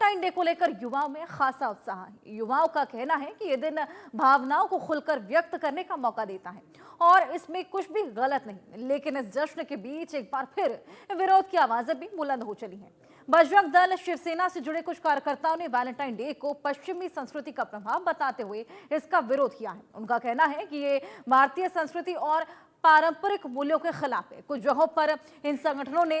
Valentine day को लेकर युवाओं में खासा उत्साह है। युवाओं का कहना है कि ये दिन भावनाओं को खुलकर व्यक्त करने का मौका देता है और इसमें कुछ भी गलत नहीं। लेकिन इस जश्न के बीच एक बार फिर विरोध की आवाजें भी बुलंद हो चली हैं। बजरंग दल, शिवसेना से जुड़े कुछ कार्यकर्ताओं ने वैलेंटाइन डे को पश्चिमी संस्कृति का प्रभाव बताते हुए इसका विरोध किया है। उनका कहना है कि ये भारतीय संस्कृति और पारंपरिक मूल्यों के खिलाफ है। कुछ जगहों पर इन संगठनों ने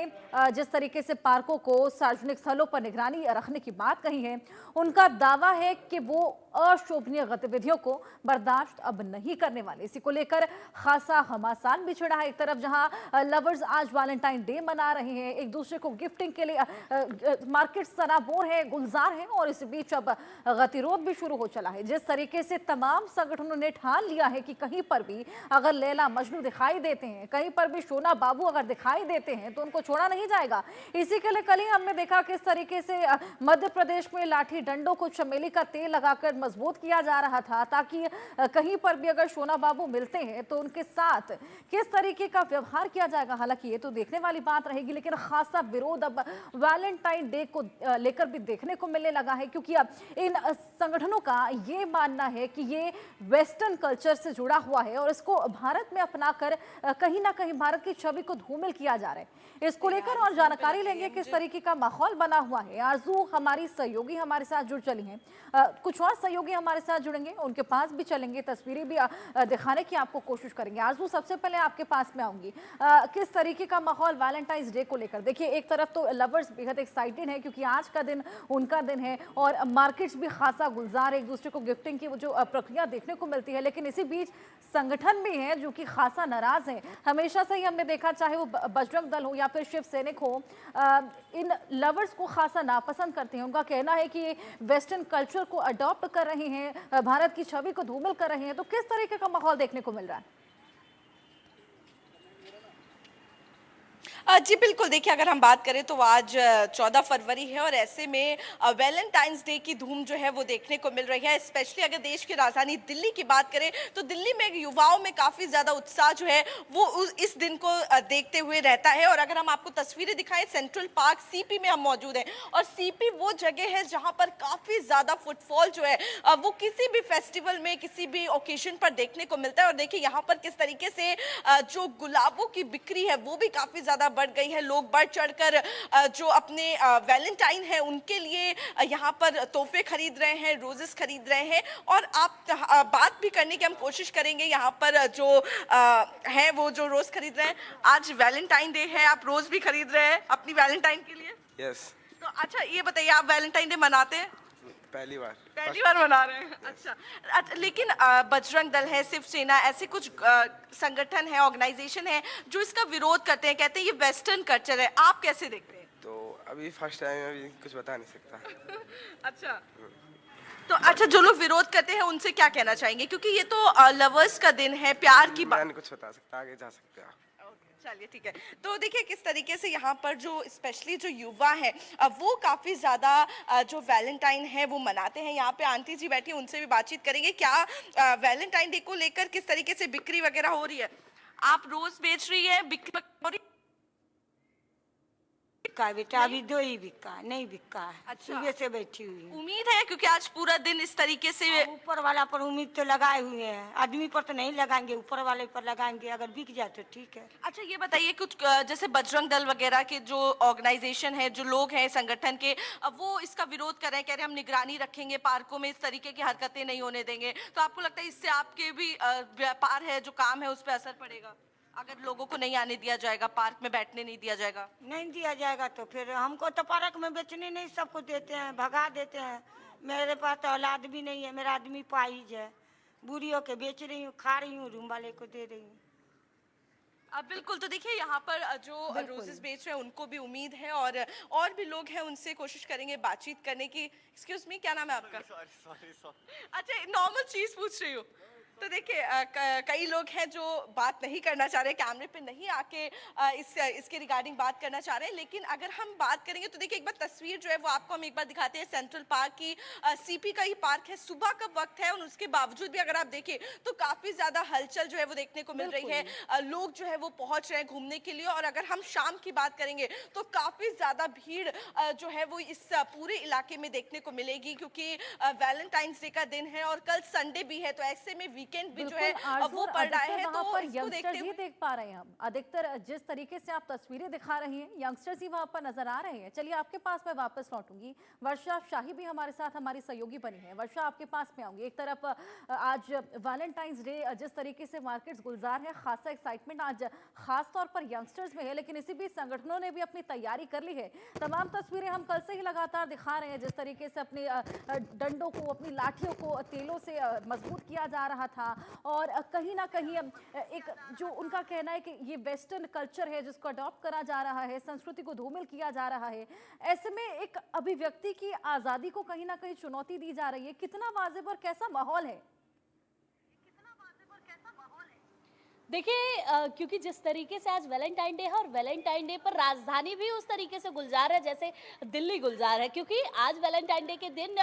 जिस तरीके से पार्कों को सार्वजनिक स्थलों पर निगरानी रखने की बात कही है, उनका दावा है कि वो अशोभनीय गतिविधियों को बर्दाश्त अब नहीं करने वाले। इसी को लेकर खासा घमासान भी छिड़ा है। एक तरफ जहां लवर्स आज वैलेंटाइन डे मना रहे हैं, एक दूसरे को गिफ्टिंग के लिए मार्केट सराबोर है, गुलजार है, और इस बीच अब गतिरोध भी शुरू हो चला है। जिस तरीके से तमाम संगठनों ने ठान लिया है कि कहीं पर भी अगर लैला मजनू दिखाई देते हैं, कहीं पर भी शोना बाबू अगर दिखाई देते हैं तो उनको छोड़ा नहीं जाएगा। इसी के लिए कल ही हमने देखा किस तरीके से मध्य प्रदेश में लाठी डंडों को चमेली का तेल लगाकर मजबूत किया जा रहा था, ताकि कहीं पर भी अगर शोना बाबू मिलते हैं तो उनके साथ किस तरीके का व्यवहार किया जाएगा। हालांकि ये तो देखने वाली बात रहेगी, लेकिन खासा विरोध अब वैलेंटाइन डे को लेकर भी देखने को मिलने लगा है, क्योंकि अब इन संगठनों का ये मानना है कि ये वेस्टर्न कल्चर से जुड़ा हुआ है और इसको भारत में अपनाकर कहीं ना कहीं भारत की छवि को धूमिल किया जा रहा है। इसको लेकर और जानकारी लेंगे किस तरीके का माहौल बना हुआ है। आरजू हमारी सहयोगी हमारे साथ जुड़ चली हैं, कुछ और सहयोगी हमारे साथ जुड़ेंगे, उनके पास भी चलेंगे, तस्वीरें भी दिखाने की आपको कोशिश करेंगे। आरजू, सबसे पहले आपके पास में आऊंगी, किस तरीके का माहौल वैलेंटाइंस डे को लेकर? देखिए, एक तरफ तो लवर्स बेहद एक्साइटेड है क्योंकि आज का दिन उनका दिन है और मार्केट्स भी खासा गुलजार है, एक दूसरे को गिफ्टिंग की वो जो प्रक्रिया देखने को मिलती है। लेकिन इसी बीच संगठन भी है जो कि खासा नाराज है। हमेशा से ही हमने देखा, चाहे वो बजरंग दल हो या फिर शिव सैनिक हो, इन लवर्स को खासा नापसंद करते हैं। उनका कहना है कि ये वेस्टर्न कल्चर को अडॉप्ट कर रहे हैं, भारत की छवि को धूमिल कर रहे हैं। तो किस तरीके का माहौल देखने को मिल रहा है? जी बिल्कुल, देखिए अगर हम बात करें तो आज 14 फरवरी है और ऐसे में वैलेंटाइंस डे की धूम जो है वो देखने को मिल रही है। स्पेशली अगर देश की राजधानी दिल्ली की बात करें तो दिल्ली में युवाओं में काफ़ी ज़्यादा उत्साह जो है वो इस दिन को देखते हुए रहता है। और अगर हम आपको तस्वीरें दिखाएं, सेंट्रल पार्क सीपी में हम मौजूद हैं और सीपी वो जगह है जहाँ पर काफ़ी ज़्यादा फुटफॉल जो है वो किसी भी फेस्टिवल में, किसी भी ओकेजन पर देखने को मिलता है। और देखिए यहाँ पर किस तरीके से जो गुलाबों की बिक्री है वो भी काफ़ी ज़्यादा बढ़ गई है। लोग बढ़ चढ़कर जो अपने वैलेंटाइन है उनके लिए यहाँ पर तोहफे खरीद रहे हैं, रोजेस खरीद रहे हैं। और आप बात भी करने की हम कोशिश करेंगे यहाँ पर जो है वो जो रोज खरीद रहे हैं। आज वैलेंटाइन डे है, आप रोज भी खरीद रहे हैं अपनी वैलेंटाइन के लिए? यस। तो अच्छा ये बताइए, आप वैलेंटाइन डे मनाते हैं? पहली बार मना रहे हैं। अच्छा, लेकिन बजरंग दल है, शिवसेना, ऐसे कुछ संगठन है, ऑर्गेनाइजेशन है जो इसका विरोध करते हैं, कहते हैं ये वेस्टर्न कल्चर है। आप कैसे देखते हैं? तो अभी फर्स्ट टाइम, अभी कुछ बता नहीं सकता। अच्छा, तो अच्छा, जो लोग विरोध करते हैं उनसे क्या कहना चाहेंगे, क्योंकि ये तो लवर्स का दिन है, प्यार की बात। मैं कुछ बता सकता, आगे जा सकते हैं। चलिए ठीक है। तो देखिए किस तरीके से यहाँ पर जो स्पेशली जो युवा है वो काफ़ी ज़्यादा जो वैलेंटाइन है वो मनाते हैं। यहाँ पे आंटी जी बैठी, उनसे भी बातचीत करेंगे। क्या वैलेंटाइन डे को लेकर किस तरीके से बिक्री वगैरह हो रही है? आप रोज बेच रही है, बिक्री हो रही? बिका बेटा, अभी दो ही बिका, नहीं बिका है। अच्छा। सुबह से बैठी हुई हूँ। उम्मीद है क्योंकि आज पूरा दिन इस तरीके से ऊपर वाला पर उम्मीद तो लगाए हुए हैं, आदमी पर तो नहीं लगाएंगे, ऊपर वाले पर लगाएंगे, अगर बिक जाए तो ठीक है। अच्छा ये बताइए, कुछ जैसे बजरंग दल वगैरह के जो ऑर्गेनाइजेशन है, जो लोग हैं संगठन के, वो इसका विरोध कर रहे हैं, कह रहे हैं हम निगरानी रखेंगे, पार्कों में इस तरीके की हरकतें नहीं होने देंगे। तो आपको लगता है इससे आपके भी व्यापार है, जो काम है, उस पर असर पड़ेगा? अगर लोगों को नहीं आने दिया जाएगा, पार्क में बैठने नहीं दिया जाएगा? नहीं दिया जाएगा तो फिर हमको तो पार्क में बेचने नहीं, सबको देते हैं, भगा देते हैं। मेरे पास तो औलाद भी नहीं है, मेरा आदमी पाइज है, बूढ़ी होके बेच रही हूँ, खा रही हूँ, रूम वाले को दे रही हूँ। अब बिल्कुल, तो देखिए यहाँ पर जो रोजेस बेच रहे हैं उनको भी उम्मीद है और भी लोग हैं, उनसे कोशिश करेंगे बातचीत करने की। एक्सक्यूज मी, क्या नाम है आपका? सॉरी। अच्छा, नॉर्मल चीज पूछ रही हूँ। तो देखिए कई लोग हैं जो बात नहीं करना चाह रहे, कैमरे पे नहीं आके इसके रिगार्डिंग बात करना चाह रहे हैं, लेकिन अगर हम बात करेंगे तो देखिए एक बार तस्वीर जो है वो आपको हम एक बार दिखाते हैं सेंट्रल पार्क की। सीपी का ही पार्क है, सुबह का वक्त है और उसके बावजूद भी अगर आप देखें तो काफी ज्यादा हलचल जो है वो देखने को मिल रही है। लोग जो है वो पहुंच रहे हैं घूमने के लिए, और अगर हम शाम की बात करेंगे तो काफी ज्यादा भीड़ जो है वो इस पूरे इलाके में देखने को मिलेगी, क्योंकि वैलेंटाइंस डे का दिन है और कल संडे भी है, तो ऐसे में वीकेंड भी जो है वो पड़ रहा है। तो पर इसको देखते यंगस्टर्स ही हुए देख पा रहे हैं हम, अधिकतर जिस तरीके से आप तस्वीरें दिखा रही हैं यंगस्टर्स ही वहां पर नजर आ रहे हैं। चलिए आपके पास मैं वापस लौटूंगी, वर्षा शाही भी हमारे साथ हमारी सहयोगी बनी है। वर्षा, आपके पास में आऊंगी। एक तरफ आज वैलेंटाइंस डे, जिस तरीके से मार्केट्स गुलजार है, खासा एक्साइटमेंट आज खास तौर पर यंगस्टर्स में है, लेकिन इसी बीच संगठनों ने भी अपनी तैयारी कर ली है। तमाम तस्वीरें हम कल से ही लगातार दिखा रहे हैं, जिस तरीके से अपने डंडों को, अपनी लाठियों को तेलों से मजबूत किया जा रहा था, और कहीं ना कहीं एक जो उनका कहना है कि ये वेस्टर्न कल्चर है जिसको अडॉप्ट करा जा रहा है, संस्कृति को धूमिल किया जा रहा है, ऐसे में एक अभिव्यक्ति की आजादी को कहीं ना कहीं चुनौती दी जा रही है। कितना वाजिब और कैसा माहौल है? देखिए क्योंकि जिस तरीके से आज वैलेंटाइन डे है और वैलेंटाइन डे पर राजधानी भी उस तरीके से गुलजार है जैसे दिल्ली गुलजार है, क्योंकि आज वैलेंटाइन डे के दिन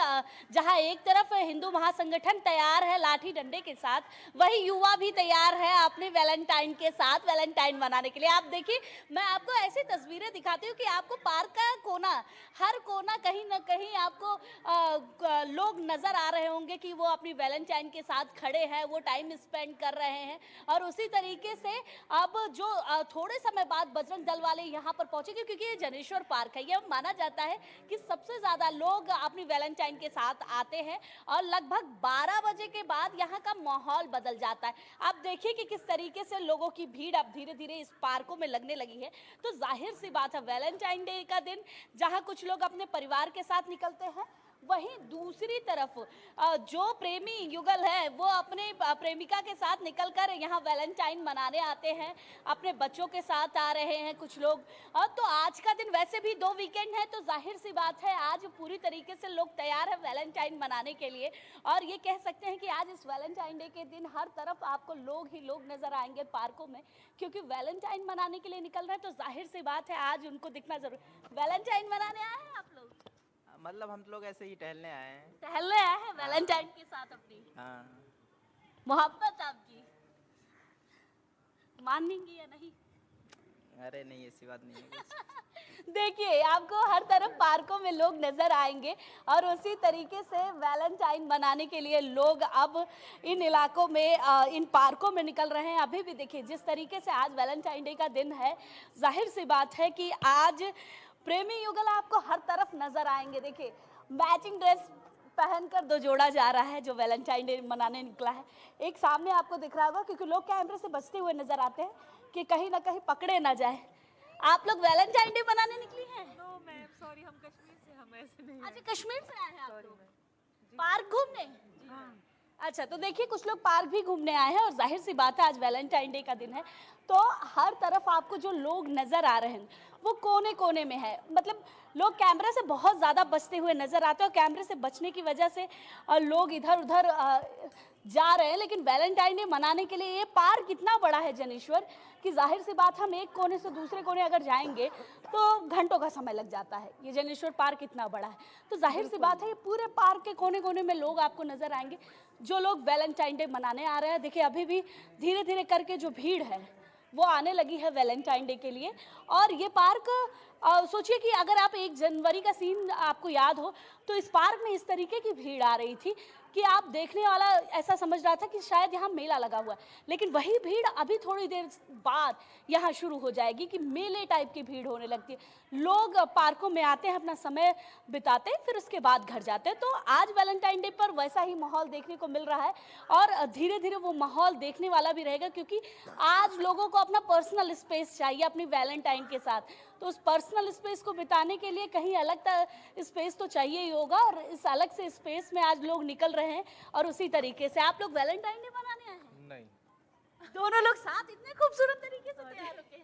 जहां एक तरफ हिंदू महासंगठन तैयार है लाठी डंडे के साथ, वही युवा भी तैयार है अपने वैलेंटाइन के साथ वैलेंटाइन मनाने के लिए। आप देखिए, मैं आपको ऐसी तस्वीरें दिखाती हूँ कि आपको पार्क का कोना, हर कोना कहीं ना कहीं आपको लोग नजर आ रहे होंगे कि वो अपनी वैलेंटाइन के साथ खड़े हैं, वो टाइम स्पेंड कर रहे हैं। और उसी तरीके से अब जो थोड़े समय बाद बजरंग दल वाले यहाँ पर पहुंचेंगे, क्योंकि ये जनेश्वर पार्क है, ये माना जाता है कि सबसे ज्यादा लोग अपनी वैलेंटाइन के साथ आते हैं, और लगभग 12 बजे के बाद यहाँ का माहौल बदल जाता है। आप देखिए कि किस तरीके से लोगों की भीड़ अब धीरे धीरे इस पार्कों में लगने लगी है। तो जाहिर सी बात है, वैलेंटाइन डे का दिन जहाँ कुछ लोग अपने परिवार के साथ निकलते हैं, वहीं दूसरी तरफ जो प्रेमी युगल है वो अपने प्रेमिका के साथ निकलकर यहाँ वैलेंटाइन मनाने आते हैं, अपने बच्चों के साथ आ रहे हैं कुछ लोग। तो आज का दिन वैसे भी 2 वीकेंड है, तो जाहिर सी बात है आज पूरी तरीके से लोग तैयार है वैलेंटाइन मनाने के लिए। और ये कह सकते हैं कि आज इस वैलेंटाइन डे के दिन हर तरफ आपको लोग ही लोग नजर आएंगे पार्कों में, क्योंकि वैलेंटाइन मनाने के लिए निकल रहे हैं। तो जाहिर सी बात है आज उनको दिखना जरूर। वैलेंटाइन मनाने आए हैं आप लोग? मतलब हम लोग ऐसे ही टहलने आए हैं। टहलने आए हैं वैलेंटाइन के साथ अपनी मोहब्बत आपकी मानेंगी या नहीं? अरे नहीं, ऐसी बात नहीं है कुछ। देखिए, आपको हर तरफ पार्कों में लोग नजर आएंगे, और उसी तरीके से वैलेंटाइन मनाने के लिए लोग अब इन इलाकों में, इन पार्कों में निकल रहे हैं। अभी भी देखिए जिस तरीके से आज वैलेंटाइन डे का दिन है, जाहिर सी बात है कि आज प्रेमी युगल आपको हर तरफ नजर आएंगे। देखिए, मैचिंग ड्रेस पहनकर 2 जोड़ा जा रहा है जो वैलेंटाइन डे मनाने निकला है। एक सामने आपको दिख रहा होगा, क्योंकि लोग कैमरे से बचते हुए नजर आते हैं कि कहीं ना कहीं पकड़े ना जाए। आप लोग वैलेंटाइन डे मनाने निकली हैं? नो मैम, सॉरी, हम कश्मीर से, हम ऐसे नहीं हैं। अच्छा, कश्मीर से आए हैं आप लोग पार्क घूमने? अच्छा, तो देखिए कुछ लोग पार्क भी घूमने आए हैं, और जाहिर सी बात है आज वैलेंटाइन डे का दिन है, तो हर तरफ आपको जो लोग नजर आ रहे हैं वो कोने कोने में है। मतलब लोग कैमरे से बहुत ज़्यादा बचते हुए नजर आते हैं, और कैमरे से बचने की वजह से लोग इधर उधर जा रहे हैं। लेकिन वैलेंटाइन डे मनाने के लिए ये पार्क इतना बड़ा है जनेश्वर कि जाहिर सी बात, हम एक कोने से दूसरे कोने अगर जाएंगे तो घंटों का समय लग जाता है। ये जनेश्वर पार्क इतना बड़ा है, तो जाहिर सी बात है ये पूरे पार्क के कोने कोने में लोग आपको नजर आएंगे जो लोग वैलेंटाइन डे मनाने आ रहे हैं। देखिए, अभी भी धीरे धीरे करके जो भीड़ है वो आने लगी है वैलेंटाइन डे के लिए। और ये पार्क, सोचिए कि अगर आप 1 जनवरी का सीन आपको याद हो, तो इस पार्क में इस तरीके की भीड़ आ रही थी कि आप देखने वाला ऐसा समझ रहा था कि शायद यहाँ मेला लगा हुआ है। लेकिन वही भीड़ अभी थोड़ी देर बाद यहाँ शुरू हो जाएगी कि मेले टाइप की भीड़ होने लगती है। लोग पार्कों में आते हैं, अपना समय बिताते हैं, फिर उसके बाद घर जाते हैं। तो आज वैलेंटाइन डे पर वैसा ही माहौल देखने को मिल रहा है, और धीरे धीरे वो माहौल देखने वाला भी रहेगा, क्योंकि आज लोगों को अपना पर्सनल स्पेस चाहिए अपनी वैलेंटाइन के साथ। तो उस पर्सनल स्पेस को बिताने के लिए कहीं अलग स्पेस तो चाहिए ही होगा, और इस अलग से स्पेस में आज लोग निकल रहे हैं। और उसी तरीके से आप लोग वैलेंटाइन डे मनाने आए हैं? नहीं, दोनों लोग साथ इतने खूबसूरत तरीके से तैयार होके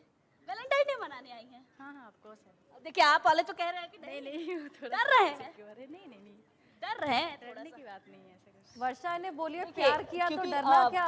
वैलेंटाइन डे मनाने आई हैं? हाँ हाँ, ऑफ कोर्स है। देखिए, आप वाले तो कह रहे हैं कि नहीं नहीं, डर रहे हैं। अरे नहीं नहीं नहीं, डर रहे हैं थोड़ा डरने सा। की बात नहीं है ऐसे कुछ। वर्षा ने बोलिए देखिए, प्यार किया तो क्योंकि, डरना क्या।